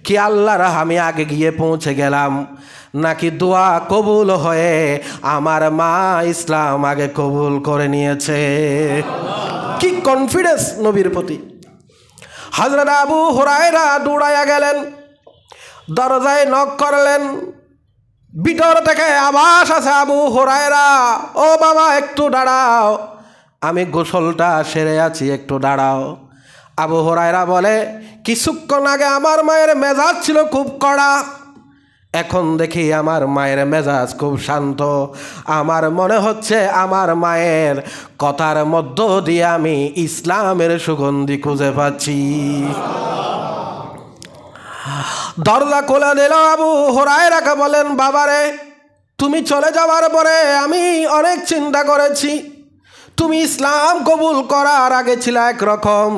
কি আল্লাহর আমি আগে গিয়ে পৌঁছে গেলাম, নাকি দোয়া কবুল হয়ে আমার মা ইসলাম আগে কবুল করে নিয়েছে? কি কনফিডেন্স নবীর প্রতি! হযরত আবু হুরায়রা দৌড়াইয়া গেলেন, দরজায় নক করলেন, ভিতর থেকে আওয়াজ আছে আবু হুরায়রা, ও বাবা একটু দাঁড়াও, আমি গোসলটা সেরে আছি, একটু দাঁড়াও। আবু হুরায়রা বলে কিছুক্ষণ আগে আমার মায়ের মেজাজ ছিল খুব কড়া, এখন দেখি আমার মায়ের মেজাজ খুব শান্ত। আমার মনে হচ্ছে আমার মায়ের কথার মধ্য দিয়ে আমি ইসলামের সুগন্ধি খুঁজে পাচ্ছি। দরজা খোলা দিল। আবু হুরায়রাকে বলেন, বাবারে তুমি চলে যাওয়ার পরে আমি অনেক চিন্তা করেছি, তুমি ইসলাম কবুল করার আগে ছিল একরকম,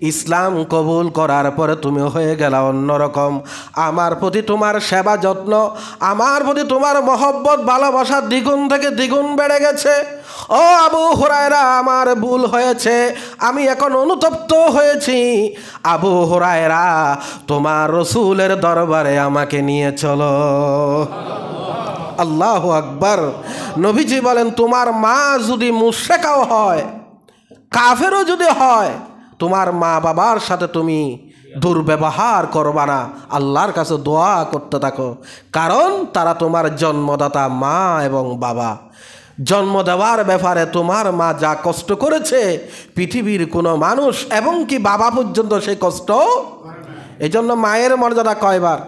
ইসলাম কবুল করার পরে তুমি হয়ে গেলা অন্যরকম। আমার প্রতি তোমার সেবা যত্ন, আমার প্রতি তোমার মহব্বত ভালোবাসা দ্বিগুণ থেকে দ্বিগুণ বেড়ে গেছে। ও আবু হুরায়রা, আমার ভুল হয়েছে, আমি এখন অনুতপ্ত হয়েছি। আবু হুরায়রা, তোমার রসুলের দরবারে আমাকে নিয়ে চলো। আল্লাহু আকবার। নবীজি বলেন, তোমার মা যদি মুশরিকাও হয়, কাফেরও যদি হয়, তোমার মা বাবার সাথে তুমি দুর্ব্যবহার করবা না, আল্লাহর কাছে দোয়া করতে থাকো, কারণ তারা তোমার জন্মদাতা মা এবং বাবা। জন্ম দেওয়ার ব্যাপারে তোমার মা যা কষ্ট করেছে, পৃথিবীর কোনো মানুষ এবং কি বাবা পর্যন্ত সেই কষ্ট। এই জন্য মায়ের মর্যাদা কয়বার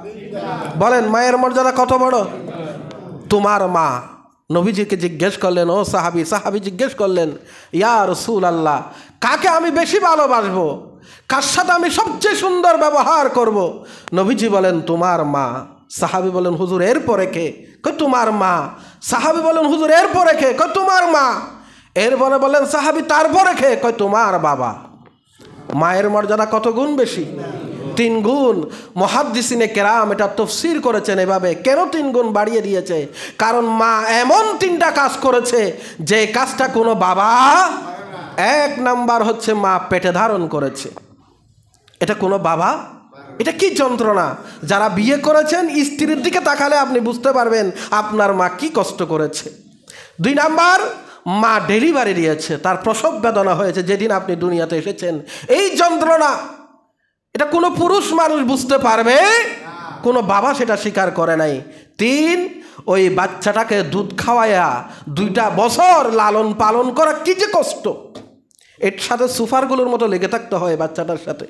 বলেন? মায়ের মর্যাদা কত বড়? তোমার মা। নবীজিকে জিজ্ঞেস করলেন, ও সাহাবি জিজ্ঞেস করলেন, ইয়া রাসূলুল্লাহ, কাকে আমি বেশি ভালোবাসবো, কার সাথে আমি সবচেয়ে সুন্দর ব্যবহার করব? নবীজি বলেন, তোমার মা। সাহাবি বলেন, হুজুর এরপরে কে? কই তোমার মা। সাহাবি বলেন, হুজুর এরপরে কে? কই তোমার মা। এরপরে বলেন সাহাবি, তারপরে কে? কই তোমার বাবা। মায়ের মর্যাদা কত গুণ বেশি? 3 গুণ। মুহাদ্দিসিনে কেরাম এটা তাফসীর করেছেন এভাবে। কেন 3 গুণ বাড়িয়ে দিয়েছে? কারণ মা এমন 3টা কাজ করেছে যে কাজটা কোনো বাবা। 1 নাম্বার হচ্ছে মা পেটে ধারণ করেছে, এটা কোনো বাবা। এটা কি যন্ত্রণা! যারা বিয়ে করেছেন, স্ত্রীর দিকে তাকালে আপনি বুঝতে পারবেন আপনার মা কি কষ্ট করেছে। 2 নাম্বার, মা ডেলিভারি দিয়েছে, তার প্রসব বেদনা হয়েছে যেদিন আপনি দুনিয়াতে এসেছেন। এই যন্ত্রণা এটা কোনো পুরুষ মানুষ বুঝতে পারবে, কোনো বাবা সেটা স্বীকার করে নাই। 3, ওই বাচ্চাটাকে দুধ খাওয়ায়া 2টা বছর লালন পালন করা কি যে কষ্ট, এর সাথে সুপারগুলোর মতো লেগে থাকতে হয় বাচ্চাটার সাথে।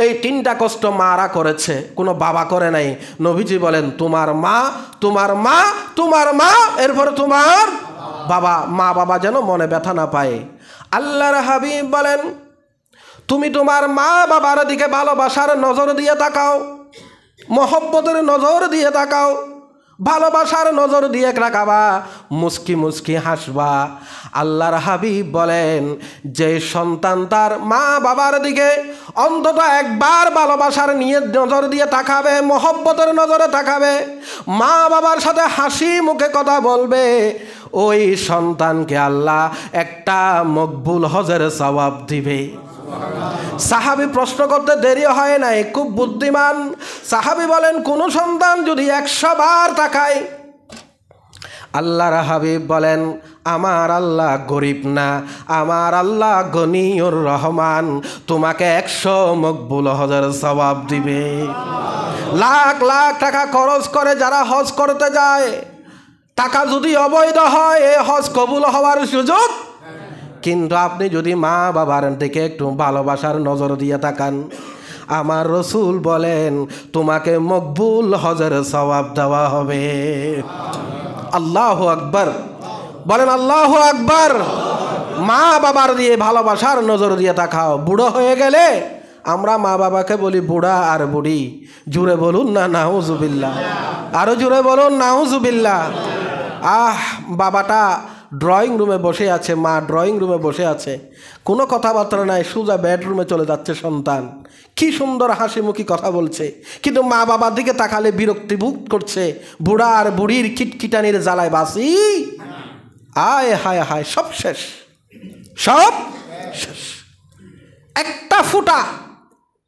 এই 3টা কষ্ট মারা করেছে, কোনো বাবা করে নাই। নবীজি বলেন, তোমার মা, তোমার মা, তোমার মা, এরপরে তোমার বাবা। মা বাবা যেন মনে ব্যথা না পায়। আল্লাহর হাবিব বলেন, তুমি তোমার মা বাবার দিকে ভালোবাসার নজর দিয়ে তাকাও, মহব্বতের নজর দিয়ে তাকাও, ভালোবাসার নজর দিয়ে রাখাবা, মুস্কি মুস্কি হাসবা। আল্লাহর হাবিব বলেন, যে সন্তান তার মা বাবার দিকে অন্তত একবার ভালোবাসার নিয়ে নজর দিয়ে তাকাবে, মহব্বতের নজরে তাকাবে, মা বাবার সাথে হাসি মুখে কথা বলবে, ওই সন্তানকে আল্লাহ একটা মকবুল হজের সওয়াব দিবে। সাহাবী প্রশ্ন করতে দেরি হয় নাই, খুব বুদ্ধিমান সাহাবী বলেন, কোন সন্তান যদি 100 বার তাকায়, আল্লাহর হাবিব বলেন, আমার আল্লাহ গরিব না, আমার আল্লাহ গনিউর রহমান, তোমাকে 100 মকবুল হজের সওয়াব দিবে। লাখ লাখ টাকা খরচ করে যারা হজ করতে যায়, টাকা যদি অবৈধ হয়, এই হজ কবুল হওয়ার সুযোগ। কিন্তু আপনি যদি মা বাবার দিকে একটু ভালোবাসার নজর দিয়ে তাকান, আমার রসুল বলেন, তোমাকে মকবুল হজের সওয়াব দেওয়া হবে। আল্লাহু আকবার বলেন, আল্লাহু আকবার। মা বাবার দিয়ে ভালোবাসার নজর দিয়ে তাকাও। বুড়ো হয়ে গেলে আমরা মা বাবাকে বলি বুড়া আর বুড়ি। জুড়ে বলুন না নাউজুবিল্লাহ, আরো জুড়ে বলুন নাউজুবিল্লাহ। বাবাটা ড্রয়িং রুমে বসে আছে, মা ড্রয়িং রুমে বসে আছে, কোনো কথাবার্তা নাই, সোজা বেডরুমে চলে যাচ্ছে সন্তান। কি সুন্দর হাসি মুখী কথা বলছে, কিন্তু মা বাবার দিকে তাকালে বিরক্তি বোধ করছে। বুড়া আর বুড়ির কিটকিটানির জ্বালায় বাসি, আয় হায় হায়, সব শেষ, সব শেষ। একটা ফুটা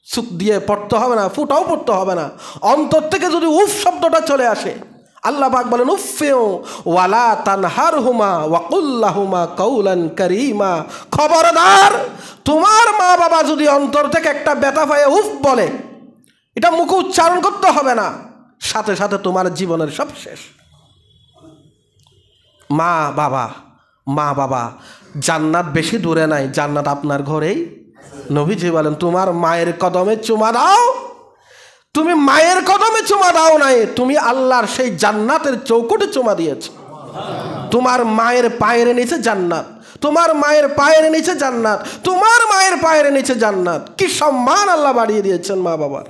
চুপ দিয়ে পড়তে হবে না, ফুটাও পড়তে হবে না, অন্তর থেকে যদি উফ শব্দটা চলে আসে, আল্লাহ পাক বলেন, উফিউ ওয়ালা তানহারহুমা ওয়াকুল্লাহুমা কাউলান কারীমা। খবরদার, তোমার মা বাবা যদি অন্তর থেকে একটা ব্যথা পায় উফ বলে, এটা মুখে উচ্চারণ করতে হবে না, সাথে সাথে তোমার জীবনের সব শেষ। মা বাবা জান্নাত বেশি দূরে নাই, জান্নাত আপনার ঘরেই। নবীজি বলেন, তোমার মায়ের কদমে চুমা দাও। তুমি মায়ের কদমে চুমা দাও নাই, তুমি আল্লাহর সেই জান্নাতের চৌকটে চুমা দিয়েছ। তোমার মায়ের পায়ের নিচে জান্নাত, তোমার মায়ের পায়ের নিচে জান্নাত, তোমার মায়ের পায়ের নিচে জান্নাত। কি সম্মান আল্লাহ বাড়িয়ে দিয়েছেন মা বাবার।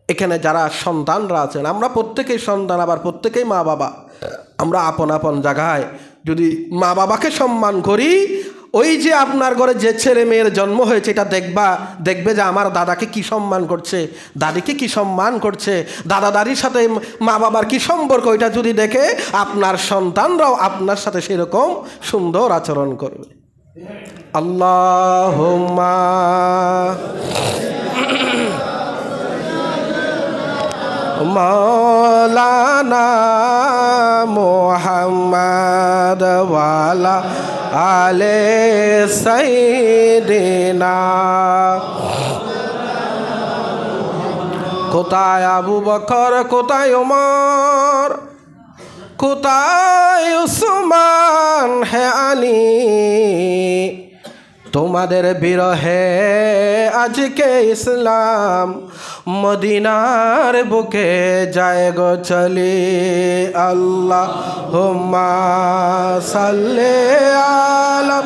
এখানে যারা সন্তানরা আছেন, আমরা প্রত্যেকেই সন্তান, আবার প্রত্যেকেই মা বাবা। আমরা আপন আপন জায়গায় যদি মা বাবাকে সম্মান করি, ওই যে আপনার ঘরে যে ছেলে মেয়ের জন্ম হয়েছে এটা দেখবে যে আমার দাদাকে কি সম্মান করছে, দাদিকে কি সম্মান করছে, দাদা দাদির সাথে মা বাবার কি সম্পর্ক, এটা যদি দেখে আপনার সন্তানরাও আপনার সাথে সেরকম সুন্দর আচরণ করবে। আল্লাহুম্মা মাওলানা মুহাম্মদ ওয়ালা আলে সাইয়্যিদিনা। কোথায় আবু বকর, কোথায় ওমর, কোথায় উসমান, হে আলী, তোমাদের বিরহে আজকে ইসলাম মদিনার বুকে যায় গো চলে। আল্লাহুম্মা সাল্লি আলা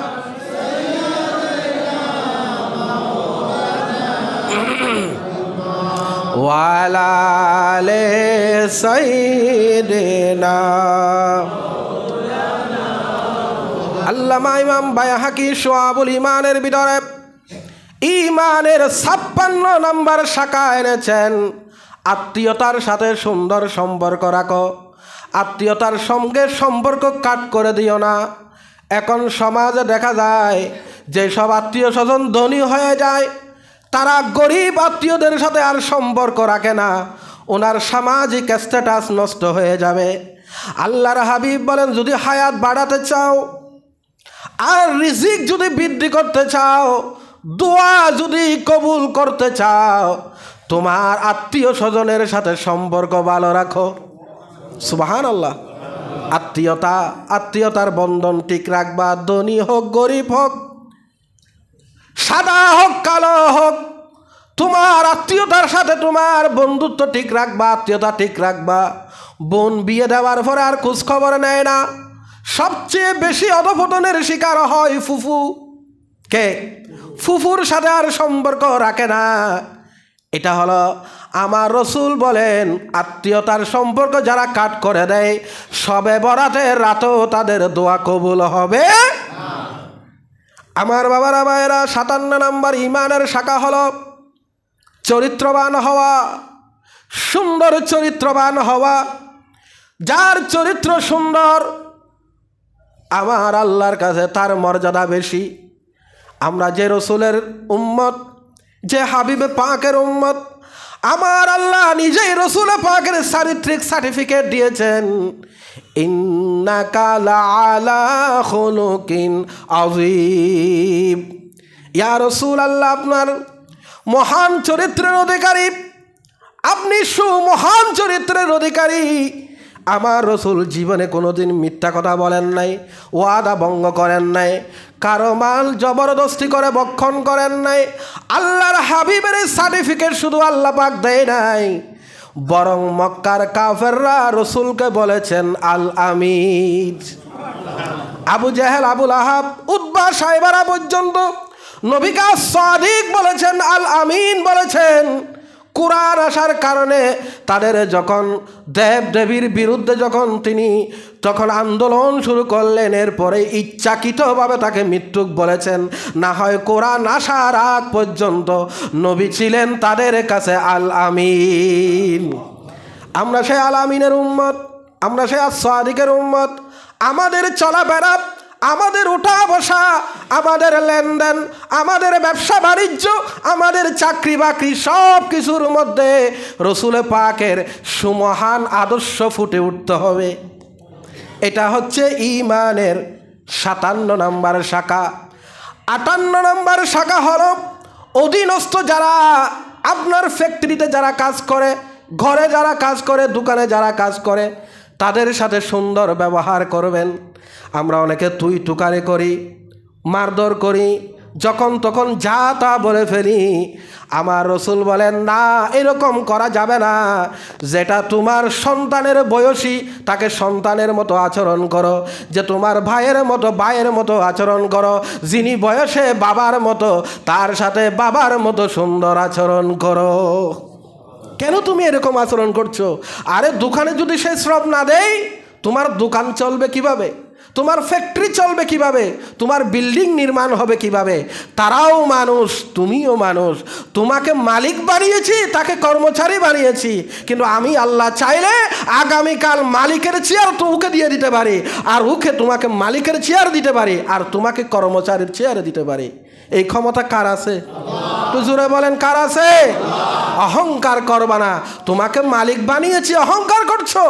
ওয়ালা আলি সাইয়্যিদিনা। আল্লামা ইমাম বাইহাকি শুআবুল ঈমানের ভিতরে ঈমানের 56 নম্বর শাখা এনেছেন। আত্মীয়তার সাথে সুন্দর সম্পর্ক রাখো, আত্মীয়তার সঙ্গে সম্পর্ক কাট করে দিও না। এখন সমাজে দেখা যায় যে সব আত্মীয় স্বজন ধনী হয়ে যায়, তারা গরিব আত্মীয়দের সাথে আর সম্পর্ক রাখে না, ওনার সামাজিক স্ট্যাটাস নষ্ট হয়ে যাবে। আল্লাহর হাবিব বলেন, যদি হায়াত বাড়াতে চাও আর রিজিক যদি বৃদ্ধি করতে চাও, দোয়া যদি কবুল করতে চাও, তোমার আত্মীয় স্বজনের সাথে সম্পর্ক ভালো রাখো। সুবহানাল্লাহ। আত্মীয়তার বন্ধন ঠিক রাখবা। ধনী হোক গরিব হোক, সাদা হোক কালো হোক, তোমার আত্মীয়তার সাথে তোমার বন্ধুত্ব ঠিক রাখবা, আত্মীয়তা ঠিক রাখবা। বোন বিয়ে দেওয়ার পরে আর খোঁজ খবর নেয় না। সবচেয়ে বেশি অধপতনের শিকার হয় ফুফু। কে? ফুফুর সাথে আর সম্পর্ক রাখে না। এটা হলো আমার রসুল বলেন, আত্মীয়তার সম্পর্ক যারা কাট করে দেয়, সবে বরাতের রাতেও তাদের দোয়া কবুল হবে। আমার বাবারা ভাইয়েরা, 57 নম্বর ঈমানের শাখা হলো চরিত্রবান হওয়া, সুন্দর চরিত্রবান হওয়া। যার চরিত্র সুন্দর, আমার আল্লাহর কাছে তার মর্যাদা বেশি। আমরা যে রসুলের উম্মত, যে হাবিবে পাকের উম্মত, আমার আল্লাহ নিজেই রসুল পাকের চারিত্রিক সার্টিফিকেট দিয়েছেন, ইন্নাকা লাআলা খুলুকিন আযীম। ইয়া রসুল আল্লাহ, আপনার মহান চরিত্রের অধিকারী, আপনি সুমহান চরিত্রের অধিকারী। আমার রসুল জীবনে কোনোদিন মিথ্যা কথা বলেন নাই, ওয়াদা ভঙ্গ করেন নাই, কারো মাল জবরদস্তি করে ভক্ষণ করেন নাই। আল্লাহর হাবিবের সার্টিফিকেট শুধু আল্লাহ পাক দেয় নাই, বরং মক্কার কাফেররা রসুলকে বলেছেন আল আমিন। আবু জেহেল, আবুল আহাব, উতবা, সাইবারা পর্যন্ত নবিকা সাদিক বলেছেন, আল আমিন বলেছেন। কুরআন আসার কারণে তাদের যখন দেব দেবীর বিরুদ্ধে তিনি তখন আন্দোলন শুরু করলেন, এরপরে ইচ্ছাকৃতভাবে তাকে মৃত্যুক বলেছেন। না হয় কোরআন আসার আগ পর্যন্ত নবী ছিলেন তাদের কাছে আল আমিন। আমরা সেই আল আমিনের উম্মত, আমরা সেই সাদিকের উম্মত। আমাদের চলাফেরা, আমাদের উঠা বসা, আমাদের লেনদেন, আমাদের ব্যবসা বাণিজ্য, আমাদের চাকরি বাকরি, সব কিছুর মধ্যে রসুল পাকের সুমহান আদর্শ ফুটে উঠতে হবে। এটা হচ্ছে ঈমানের 57 নম্বর শাখা। 58 নম্বর শাখা হলো অধীনস্থ যারা, আপনার ফ্যাক্টরিতে যারা কাজ করে, ঘরে যারা কাজ করে, দোকানে যারা কাজ করে, তাদের সাথে সুন্দর ব্যবহার করবেন। আমরা অনেকে তুই তুকারে করি, মারধর করি, যখন তখন যা তা বলে ফেলি। আমার রসুল বলেন, না, এরকম করা যাবে না। যেটা তোমার সন্তানের বয়সী, তাকে সন্তানের মতো আচরণ করো। যে তোমার ভাইয়ের মতো, ভাইয়ের মতো আচরণ করো। যিনি বয়সে বাবার মতো, তার সাথে বাবার মতো সুন্দর আচরণ করো। কেন তুমি এরকম আচরণ করছো? আরে দোকানে যদি সে শ্রম না দেয়, তোমার দোকান চলবে কিভাবে? তোমার ফ্যাক্টরি চলবে কিভাবে, তোমার বিল্ডিং নির্মাণ হবে কিভাবে। তারাও মানুষ, তুমিও মানুষ। তোমাকে মালিক বানিয়েছি, তাকে কর্মচারী বানিয়েছি, কিন্তু আমি আল্লাহ চাইলে আগামীকাল মালিকের চেয়ার তো ওকে দিয়ে দিতে পারি, আর ওকে তোমাকে মালিকের চেয়ার দিতে পারি, আর তোমাকে কর্মচারীর চেয়ার দিতে পারি। এই ক্ষমতা কার আছে? তো জোরে বলেন, কার আছে? অহংকার করবা না। তোমাকে মালিক বানিয়েছি, অহংকার করছো,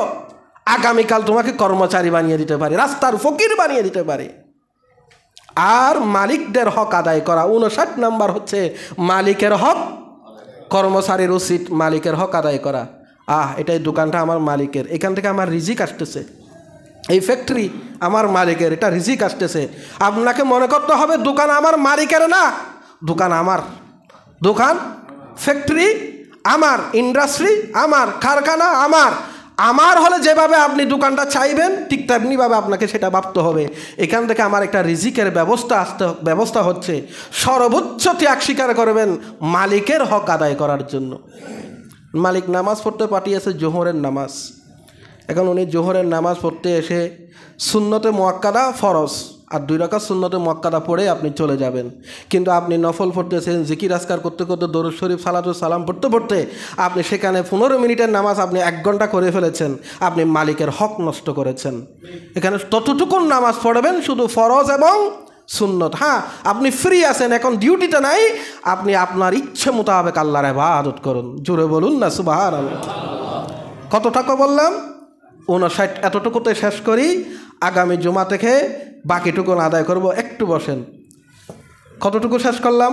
আগামীকাল তোমাকে কর্মচারী বানিয়ে দিতে পারি, রাস্তার ফকির বানিয়ে দিতে পারি। আর মালিকদের হক আদায় করা। 59 নাম্বার হচ্ছে মালিকের হক, কর্মচারীর উচিত মালিকের হক আদায় করা। এটাই দোকানটা আমার মালিকের, এখান থেকে আমার রিজিক আসতেছে, এই ফ্যাক্টরি আমার মালিকের, এটা রিজিক আসতেছে। আপনাকে মনে করতে হবে দোকান আমার মালিকের না, দোকান আমার, দোকান ফ্যাক্টরি আমার, ইন্ডাস্ট্রি আমার, কারখানা আমার। আমার হলে যেভাবে আপনি দোকানটা চাইবেন ঠিক তেমনিভাবে আপনাকে সেটা ভাবতে হবে। এখান থেকে আমার একটা রিজিকের ব্যবস্থা হচ্ছে। সর্বোচ্চ ত্যাগ স্বীকার করবেন মালিকের হক আদায় করার জন্য। মালিক নামাজ পড়তে পাঠিয়েছে জোহরের নামাজ, এখন উনি জোহরের নামাজ পড়তে এসে সুন্নতে মুআক্কাদা ফরজ আর 2 রাকাত সুন্নতে মুআক্কাদা পড়ে আপনি চলে যাবেন, কিন্তু আপনি নফল পড়তেছেন, জিকির আজকার করতে করতে, দরুদ শরীফ সালাতুল সালাম পড়তে পড়তে আপনি সেখানে 15 মিনিটের নামাজ আপনি 1 ঘন্টা করে ফেলেছেন। আপনি মালিকের হক নষ্ট করেছেন। এখানে ততটুকুন নামাজ পড়বেন, শুধু ফরজ এবং সুন্নত। আপনি ফ্রি আছেন, এখন ডিউটিটা নাই, আপনি আপনার ইচ্ছে মোতাবেক আল্লাহর ইবাদত করুন। জোরে বলুন না সুবহানাল্লাহ। কত টাকা বললাম? 59। এতটুকুতে শেষ করি, আগামী জুমা থেকে বাকিটুকু আদায় করব। একটু বসেন। কতটুকু শেষ করলাম?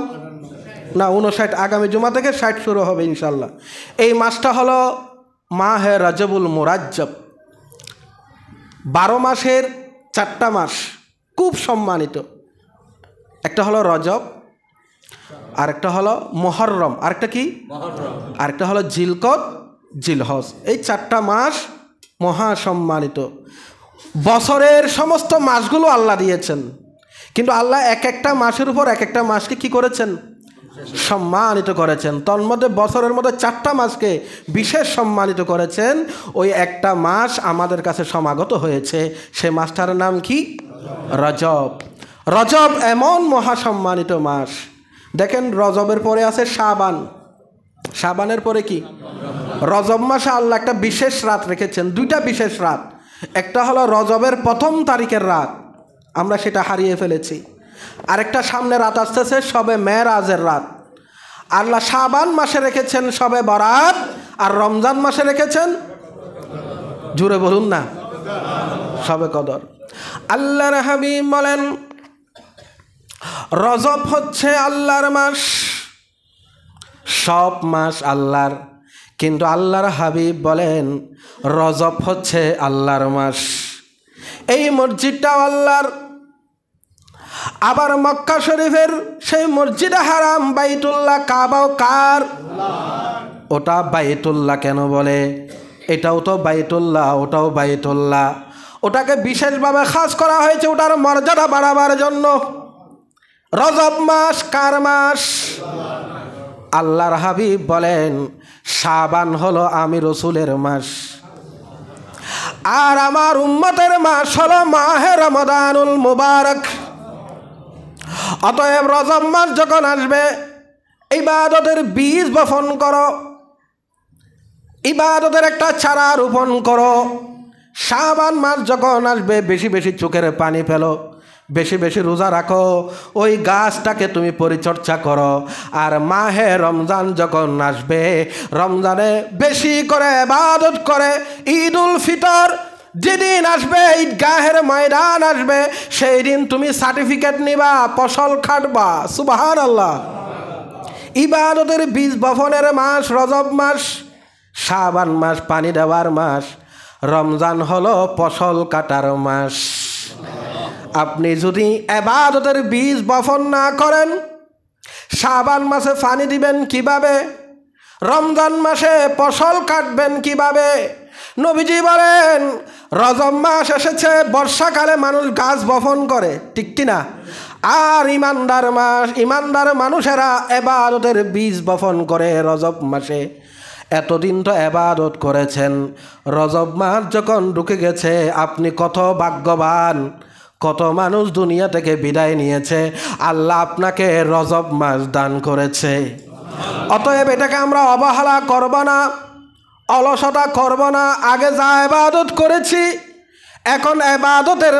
না 59, আগামী জুমা থেকে 60 শুরু হবে ইনশাল্লাহ। এই মাসটা হলো মাহে রজবুল মুরাজ্জব। 12 মাসের 4টা মাস খুব সম্মানিত। একটা হলো রজব, আরেকটা হলো মুহররম, আরেকটা কি, আরেকটা হলো জিলকদ, জিলহজ। এই 4টা মাস মহা সম্মানিত। বছরের সমস্ত মাসগুলো আল্লাহ দিয়েছেন, কিন্তু আল্লাহ এক একটা মাসের উপর এক একটা মাসকে কি করেছেন? সম্মানিত করেছেন। তন্মধ্যে বছরের মধ্যে 4টা মাসকে বিশেষ সম্মানিত করেছেন। ওই একটা মাস আমাদের কাছে সমাগত হয়েছে, সে মাসটার নাম কি? রজব। রজব এমন মহা সম্মানিত মাস। দেখেন, রজবের পরে আছে শাবান, শাবানের পরে কি? রজব মাসে আল্লাহ একটা বিশেষ রাত রেখেছেন, 2টা বিশেষ রাত। একটা হলো রজবের 1ম তারিখের রাত, আমরা সেটা হারিয়ে ফেলেছি। আরেকটা সামনে রাত আসতেছে শবে মেরাজের রাত। আল্লাহ শাবান মাসে রেখেছেন শবে বরাত, আর রমজান মাসে রেখেছেন, জুড়ে বলুন না, শবে কদর। আল্লাহর হাবিব বলেন রজব হচ্ছে আল্লাহর মাস। সব মাস আল্লাহর, কিন্তু আল্লাহর হাবিব বলেন রজব হচ্ছে আল্লাহর মাস। এই মসজিদটাও আল্লাহর। আবার মক্কা শরীফের সেই মসজিদে হারাম বাইতুল্লাহ, কাবাও কার? ওটা বাইতুল্লাহ কেন বলে? এটাও তো বাইতুল্লাহ, ওটাও বাইতুল্লাহ। ওটাকে বিশেষভাবে খাস করা হয়েছে ওটার মর্যাদা বাড়াবার জন্য। রজব মাস কার মাস? আল্লাহর হাবিব বলেন শাবান হলো আমি রসুলের মাস, আর আমার উম্মতের মাস হলো মাহে রমাদানুল মুবারক। অতএব রজব মাস যখন আসবে ইবাদতের বীজ বপন করো, ইবাদতের একটা চারা রোপণ করো। শাবান মাস যখন আসবে বেশি বেশি চোখের পানি ফেলো, বেশি বেশি রোজা রাখো, ওই গাছটাকে তুমি পরিচর্যা করো। আর মাহে রমজান যখন আসবে, রমজানে বেশি করে ইবাদত করে। ঈদুল ফিতর যেদিন আসবে, ঈদগাহের ময়দান আসবে, সেই দিন তুমি সার্টিফিকেট নিবা, ফসল খাটবা। সুবহানাল্লাহ। ইবাদতের বীজ বপনের মাস রজব মাস, শাবান মাস পানি দেওয়ার মাস, রমজান হলো ফসল কাটার মাস। আপনি যদি ইবাদতের বীজ বপন না করেন, শাবান মাসে পানি দিবেন কিভাবে? রমজান মাসে ফসল কাটবেন কিভাবে? নবীজি বলেন রজব মাস এসেছে, বর্ষাকালে মানুষ গাছ বপন করে, ঠিক কিনা? আর ইমানদার মানুষেরা ইবাদতের বীজ বপন করে রজব মাসে। এতদিন তো ইবাদত করেছেন, রজব মাস যখন ঢুকে গেছে আপনি কত ভাগ্যবান, কত মানুষ দুনিয়া থেকে বিদায় নিয়েছে, আল্লাহ আপনাকে রজব মাস দান করেছে। অতএব এটাকে আমরা অবহেলা করব না, অলসতা করব না। আগে যা ইবাদত করেছি, এখন ইবাদতের